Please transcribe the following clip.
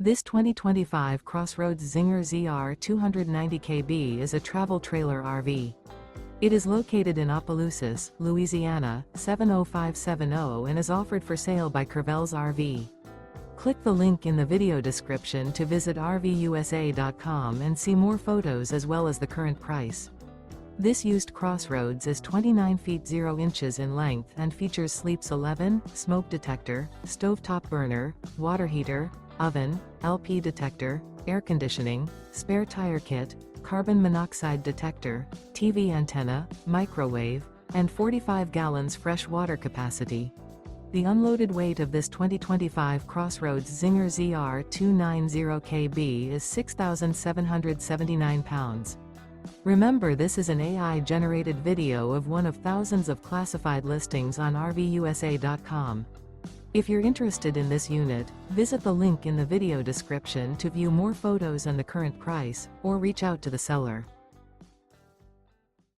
This 2025 CrossRoads Zinger ZR290KB is a travel trailer RV. It is located in Opelousas, Louisiana, 70570 and is offered for sale by Courvelle's RV. Click the link in the video description to visit RVUSA.com and see more photos as well as the current price. This used CrossRoads is 29 feet 0 inches in length and features sleeps 11, smoke detector, stovetop burner, water heater, oven, LP detector, air conditioning, spare tire kit, carbon monoxide detector, TV antenna, microwave, and 45 gallons fresh water capacity. The unloaded weight of this 2025 CrossRoads Zinger ZR290KB is 6,779 pounds. Remember, this is an AI-generated video of one of thousands of classified listings on RVUSA.com. If you're interested in this unit, visit the link in the video description to view more photos and the current price, or reach out to the seller.